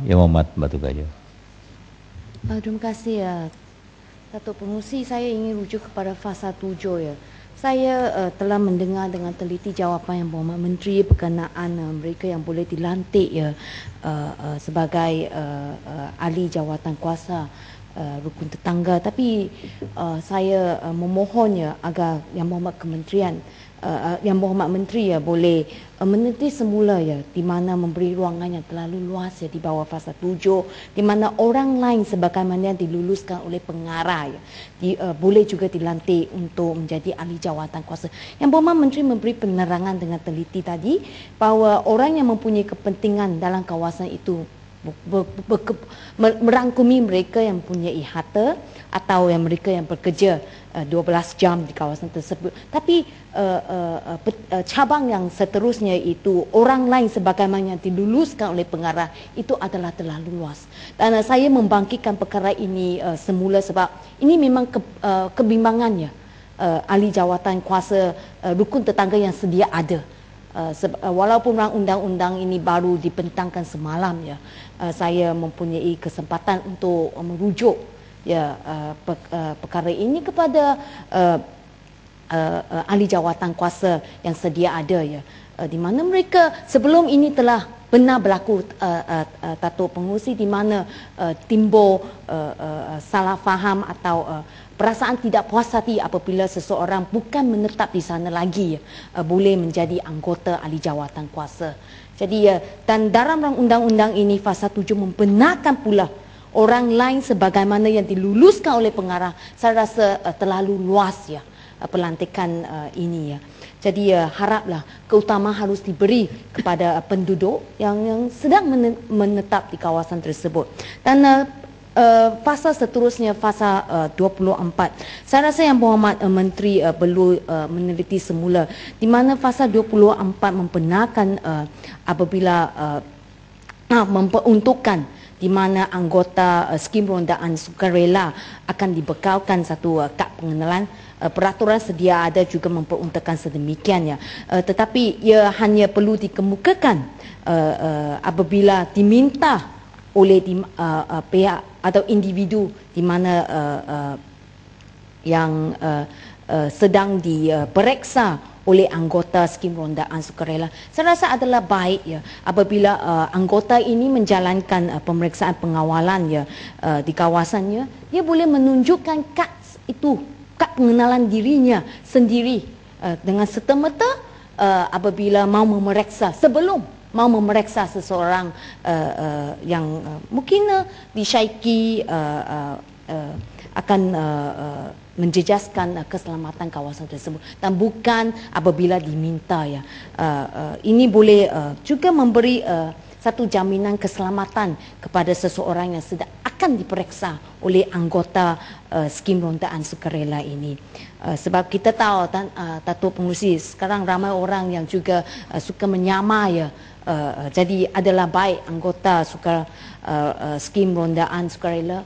Yang Muhammad Batu Gajah. Terima kasih ya, Datuk Pengerusi. Saya ingin rujuk kepada fasa 7 ya. Saya telah mendengar dengan teliti jawapan yang Berhormat Menteri berkenaan mereka yang boleh dilantik ya sebagai ahli jawatan kuasa rukun tetangga. Tapi saya memohon ya agar yang Berhormat Kementerian yang Berhormat Menteri ya boleh meneliti semula ya di mana memberi ruangan yang terlalu luas ya di bawah fasa 7, di mana orang lain sebagaimana yang diluluskan oleh pengarah ya boleh juga dilantik untuk menjadi ahli jawatan kuasa. Yang Berhormat Menteri memberi penerangan dengan teliti tadi bahawa orang yang mempunyai kepentingan dalam kawasan itu merangkumi mereka yang mempunyai harta atau yang mereka yang bekerja 12 jam di kawasan tersebut. Tapi cabang yang seterusnya itu orang lain sebagaimana yang diluluskan oleh pengarah itu adalah terlalu luas. Dan saya membangkitkan perkara ini semula sebab ini memang kebimbangannya ahli jawatan kuasa rukun tetangga yang sedia ada. Walaupun undang-undang ini baru dibentangkan semalam ya, saya mempunyai kesempatan untuk merujuk ya perkara ini kepada ahli jawatan kuasa yang sedia ada ya, di mana mereka sebelum ini telah benar berlaku Datuk Pengerusi, di mana timbul salah faham atau perasaan tidak puas hati apabila seseorang bukan menetap di sana lagi boleh menjadi anggota ahli jawatan kuasa. Jadi dan dalam undang-undang ini fasa 7 membenarkan pula orang lain sebagaimana yang diluluskan oleh pengarah. Saya rasa terlalu luas ya pelantikan ini ya. Jadi haraplah keutamaan harus diberi kepada penduduk yang sedang menetap di kawasan tersebut. Dan fasa seterusnya fasa 24. Saya rasa yang Berhormat Menteri perlu meneliti semula di mana fasa 24 membenarkan apabila memperuntukkan di mana anggota skim rondaan sukarela akan dibekalkan satu kad pengenalan. Peraturan sedia ada juga memperuntukkan sedemikian ya. Tetapi ia hanya perlu dikemukakan apabila diminta oleh pihak atau individu di mana yang sedang diperiksa oleh anggota skim rondaan sukarela. Saya rasa adalah baik ya apabila anggota ini menjalankan pemeriksaan pengawalan ya di kawasannya, dia boleh menunjukkan kad itu, kad pengenalan dirinya sendiri dengan serta-merta apabila mau memeriksa, sebelum mau memeriksa seseorang yang mungkin disyaiki akan menjejaskan keselamatan kawasan tersebut, dan bukan apabila diminta ya. Ini boleh juga memberi satu jaminan keselamatan kepada seseorang yang sedang akan diperiksa oleh anggota skim rondaan sukarela ini. Sebab kita tahu Datuk Pengerusi, sekarang ramai orang yang juga suka menyamar ya. Jadi adalah baik anggota skim rondaan sukarela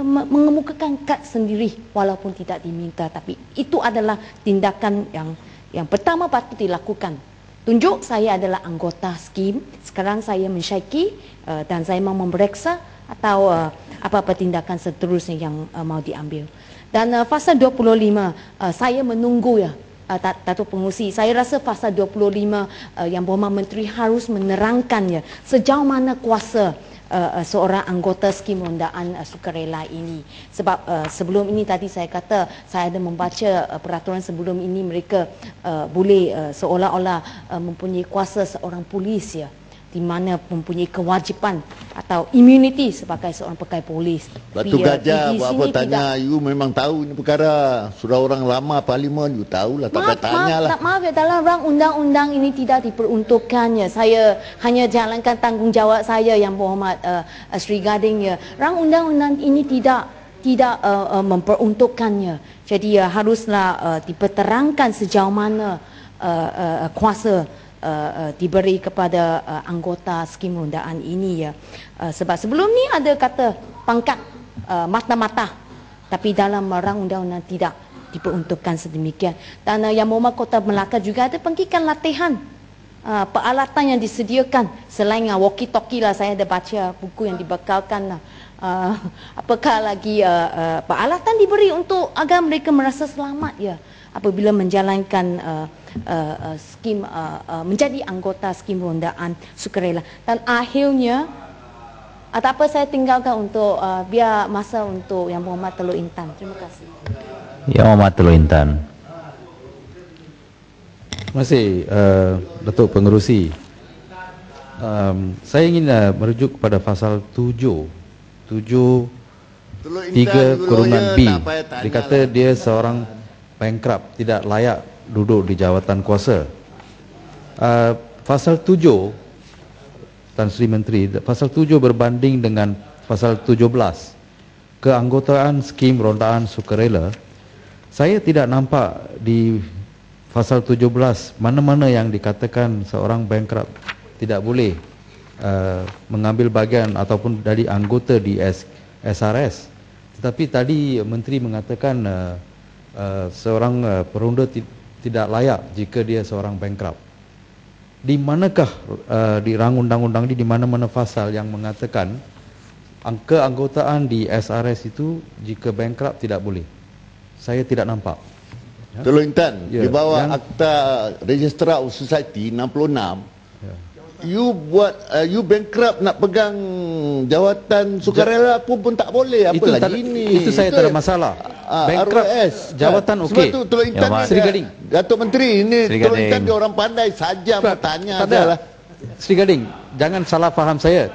mengemukakan kad sendiri walaupun tidak diminta. Tapi itu adalah tindakan yang pertama patut dilakukan. Tunjuk saya adalah anggota skim, sekarang saya mensyaiki dan saya mau memeriksa atau apa-apa tindakan seterusnya yang mau diambil. Dan fasa 25 saya menunggu ya Datuk Pengerusi. Saya rasa fasa 25 yang Berhormat Menteri harus menerangkan ya sejauh mana kuasa seorang anggota skim rondaan sukarela ini. Sebab sebelum ini tadi saya kata saya ada membaca peraturan sebelum ini mereka boleh seolah-olah mempunyai kuasa seorang polis ya, di mana mempunyai kewajipan atau immunity sebagai seorang pegawai polis. Batu Gajah buat apa tanya, you memang tahu ini perkara. Sudah orang lama parlimen, you tahulah, tak payah tanya lah. Maaf ya, dalam rang undang-undang ini tidak diperuntukkannya. Saya hanya jalankan tanggungjawab saya yang Berhormat Sri Gading ya. Rang undang-undang ini tidak memperuntukkannya. Jadi haruslah diperterangkan sejauh mana kuasa diberi kepada anggota skim rondaan ini ya. Sebab sebelum ni ada kata pangkat mata-mata, tapi dalam rang undang-undang tidak diperuntukkan sedemikian. Dan yang Berhormat Kota Melaka juga ada bangkitkan latihan peralatan yang disediakan selain walkie-talkie lah, saya ada baca buku yang dibekalkan lah. Apakah lagi peralatan diberi untuk agar mereka merasa selamat ya apabila menjalankan skim menjadi anggota skim rondaan sukarela. Dan akhirnya tak apa, saya tinggalkan untuk biar masa untuk Yang Berhormat Teluk Intan. Terima kasih. Yang Berhormat Teluk Intan. Terima kasih Datuk Pengerusi. Saya ingin merujuk kepada pasal 7 3 B. Dikata dia seorang bankrupt, tidak layak duduk di jawatan kuasa. Pasal 7, Tan Sri Menteri, pasal 7 berbanding dengan pasal 17, keanggotaan skim rondaan sukarela. Saya tidak nampak di pasal 17 mana-mana yang dikatakan seorang bankrupt tidak boleh mengambil bahagian ataupun jadi anggota di SRS. Tetapi tadi Menteri mengatakan seorang peronda tidak layak jika dia seorang bankrupt. Di manakah di rang undang-undang ini, di mana-mana pasal yang mengatakan keanggotaan di SRS itu jika bankrupt tidak boleh? Saya tidak nampak. Teluk Intan, di bawah Akta Registrar of Society 66, you buat you bankrupt nak pegang jawatan sukarela pun tak boleh. Apa lagi ini? Itu saya tak ada masalah. Bankrupt jawatan okey. Sebab tu Teluk Intan ni, Sri Gading, Datuk Menteri ini Teluk Intan dia orang pandai saja bertanya adalah. Sri Gading, jangan salah faham saya.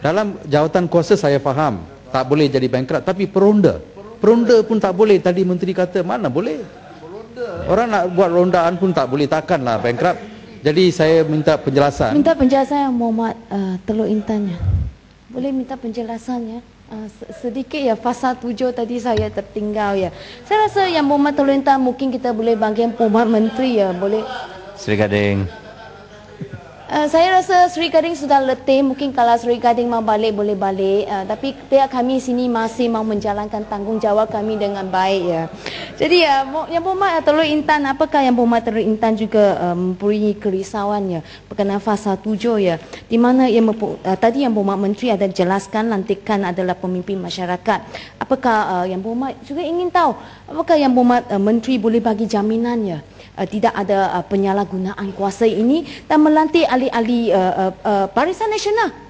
Dalam jawatan kuasa saya faham tak boleh jadi bankrupt, tapi peronda pun tak boleh. Tadi Menteri kata mana boleh. Orang nak buat rondaan pun tak boleh, takkanlah bankrupt. Jadi saya minta penjelasan. Minta penjelasan Yang Berhormat Teluk Intan ya. Boleh minta penjelasannya sedikit ya. Pasal 7 tadi saya tertinggal ya. Saya rasa Yang Berhormat Teluk Intan mungkin kita boleh bagi Yang Berhormat Menteri ya. Boleh. Sri Gading. Saya rasa Sri Gading sudah letih. Mungkin kalau Sri Gading mau balik boleh balik. Tapi pihak kami sini masih mau menjalankan tanggungjawab kami dengan baik ya. Jadi Yang Berhormat Teluk Intan, apakah Yang Berhormat Teluk Intan juga mempunyai kerisauan ya berkenaan pasal 7 ya, di mana tadi Yang Berhormat Menteri ada jelaskan lantikan adalah pemimpin masyarakat. Apakah Yang Berhormat juga ingin tahu apakah Yang Berhormat Menteri boleh bagi jaminan ya tidak ada penyalahgunaan kuasa ini dan melantik ahli-ahli Barisan Nasional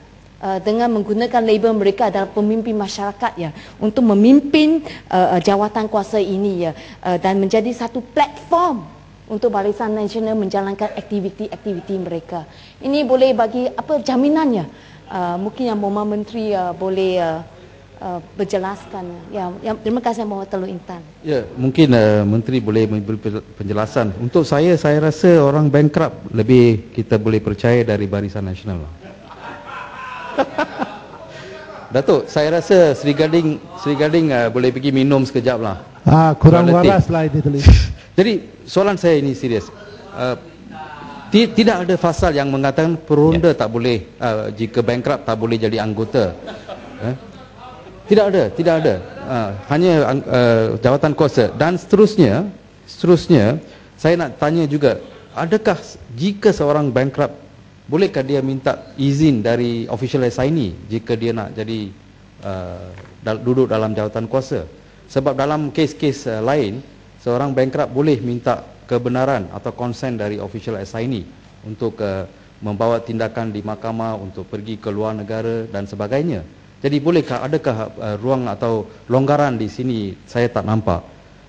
dengan menggunakan label mereka adalah pemimpin masyarakat ya untuk memimpin jawatan kuasa ini ya dan menjadi satu platform untuk Barisan Nasional menjalankan aktiviti-aktiviti mereka. Ini boleh bagi apa jaminannya? Mungkin Yang Berhormat Menteri boleh berjelaskan ya. Terima kasih Yang Berhormat Teluk Intan. Ya, mungkin Menteri boleh memberi penjelasan. Untuk saya rasa orang bankrupt lebih kita boleh percaya dari Barisan Nasional. Datuk, saya rasa Sri Gading boleh pergi minum sekejap lah. Kurang waras lah ini tulis. Jadi soalan saya ini serius. Tidak ada pasal yang mengatakan peronda tak boleh jika bankrupt tak boleh jadi anggota. Tidak ada. Hanya jawatan kuasa. Dan seterusnya saya nak tanya juga, adakah jika seorang bankrupt, bolehkah dia minta izin dari official assignee jika dia nak jadi duduk dalam jawatan kuasa? Sebab dalam kes-kes lain, seorang bankrupt boleh minta kebenaran atau consent dari official assignee untuk membawa tindakan di mahkamah, untuk pergi ke luar negara dan sebagainya. Jadi adakah ruang atau longgaran di sini? Saya tak nampak.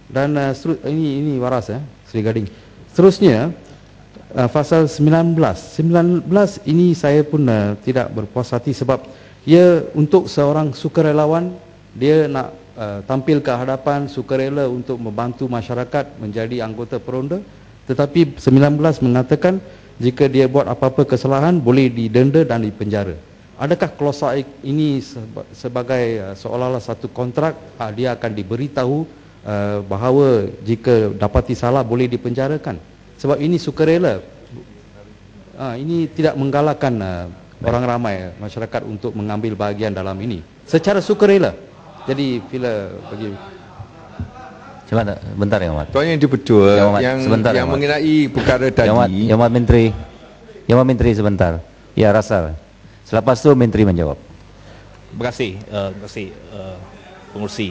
Dan ini waras Sri Gading. Seterusnya pasal 19 ini saya pun tidak berpuas hati sebab ia untuk seorang sukarelawan, dia nak tampil ke hadapan sukarela untuk membantu masyarakat menjadi anggota peronda, tetapi 19 mengatakan jika dia buat apa-apa kesalahan boleh didenda dan dipenjara. Adakah klausa ini sebagai seolah-olah satu kontrak, dia akan diberitahu bahawa jika dapati salah boleh dipenjarakan? Sebab ini sukarela. Ini tidak menggalakkan orang ramai masyarakat untuk mengambil bahagian dalam ini secara sukarela. Jadi bila bagi Coba bentar Yang Berhormat. Tuan Yang Dipertua, yang sebentar, mengenai perkara tadi. Yang Berhormat Menteri. Yang Menteri sebentar. Ya, Rasal. Selepas itu Menteri menjawab. Terima kasih pengurusi.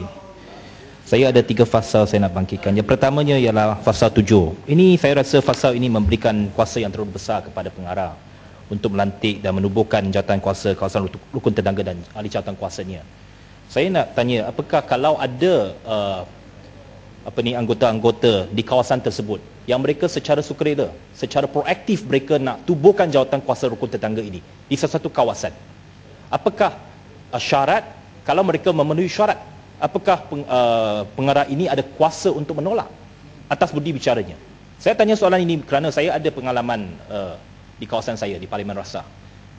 Saya ada 3 fasa saya nak bangkitkan. Yang pertamanya ialah fasa 7. Ini saya rasa fasa ini memberikan kuasa yang terlalu besar kepada pengarah untuk melantik dan menubuhkan jawatan kuasa kawasan rukun tetangga dan ahli jawatan kuasanya. Saya nak tanya, apakah kalau ada anggota-anggota di kawasan tersebut yang mereka secara sukarela, secara proaktif mereka nak tubuhkan jawatan kuasa rukun tetangga ini di sesuatu kawasan, apakah syarat, kalau mereka memenuhi syarat, apakah pengarah ini ada kuasa untuk menolak atas budi bicaranya? Saya tanya soalan ini kerana saya ada pengalaman di kawasan saya, di Parlimen Rasa.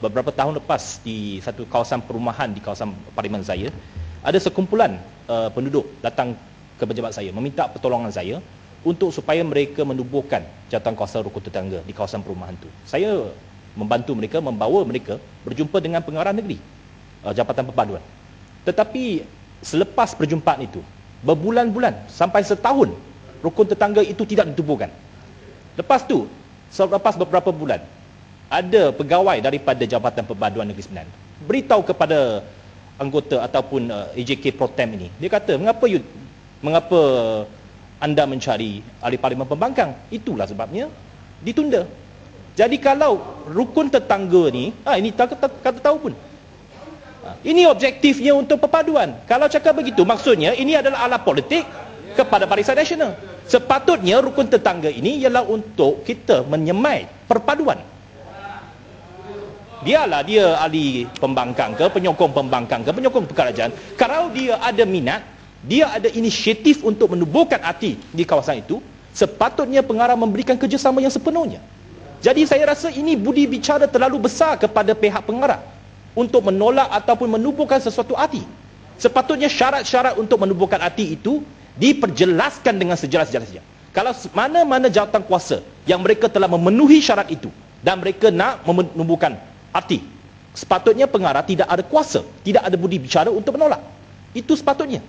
Beberapa tahun lepas, di satu kawasan perumahan di kawasan Parlimen saya, ada sekumpulan penduduk datang ke pejabat saya meminta pertolongan saya untuk supaya mereka menubuhkan jawatan kuasa rukun tetangga di kawasan perumahan itu. Saya membantu mereka, membawa mereka berjumpa dengan pengarah negeri, Jabatan Perpaduan. Tetapi selepas perjumpaan itu, berbulan-bulan sampai setahun, rukun tetangga itu tidak ditubuhkan. Lepas tu, selepas beberapa bulan, ada pegawai daripada Jabatan Perpaduan Negeri Sembilan beritahu kepada anggota ataupun AJK Pro Tem ini. Dia kata, mengapa anda mencari ahli parlimen pembangkang? Itulah sebabnya ditunda. Jadi kalau rukun tetangga ni, ini kata tahu pun. Ini objektifnya untuk perpaduan. Kalau cakap begitu, maksudnya ini adalah alat politik kepada Barisan Nasional. Sepatutnya rukun tetangga ini ialah untuk kita menyemai perpaduan. Biarlah dia ahli pembangkang ke, penyokong pembangkang ke, penyokong kerajaan. Kalau dia ada minat, dia ada inisiatif untuk menubuhkan arti di kawasan itu, sepatutnya pengarah memberikan kerjasama yang sepenuhnya. Jadi saya rasa ini budi bicara terlalu besar kepada pihak pengarah untuk menolak ataupun menubuhkan sesuatu arti. Sepatutnya syarat-syarat untuk menubuhkan arti itu diperjelaskan dengan sejelas-jelasnya. Kalau mana-mana jawatan kuasa yang mereka telah memenuhi syarat itu dan mereka nak menubuhkan arti, sepatutnya pengarah tidak ada kuasa, tidak ada budi bicara untuk menolak. Itu sepatutnya.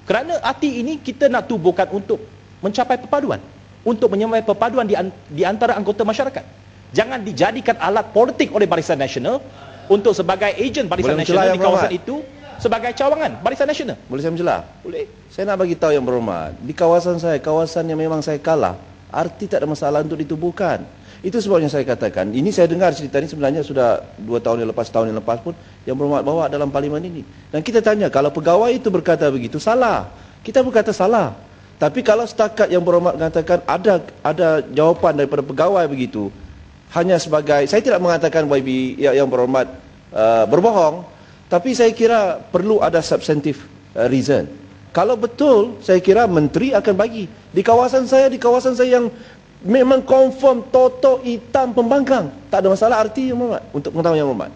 Kerana arti ini kita nak tubuhkan untuk mencapai perpaduan, untuk menyamai perpaduan di antara anggota masyarakat. Jangan dijadikan alat politik oleh Barisan Nasional untuk sebagai ejen Barisan Nasional di kawasan itu, sebagai cawangan Barisan Nasional. Boleh saya mencelah? Boleh. Saya nak bagi tahu yang berhormat, di kawasan saya, kawasan yang memang saya kalah, arti tak ada masalah untuk ditubuhkan. Itu sebabnya saya katakan, ini saya dengar cerita ini sebenarnya sudah 2 tahun yang lepas, tahun yang lepas pun yang berhormat bawa dalam parlimen ini. Dan kita tanya, kalau pegawai itu berkata begitu, salah. Kita berkata salah. Tapi kalau setakat yang berhormat mengatakan ada jawapan daripada pegawai begitu, hanya sebagai, saya tidak mengatakan YB yang berhormat berbohong, tapi saya kira perlu ada substantive reason. Kalau betul, saya kira menteri akan bagi. Di kawasan saya yang memang confirm toto hitam pembangkang, tak ada masalah arti yang berhormat, untuk pengetahuan yang berhormat.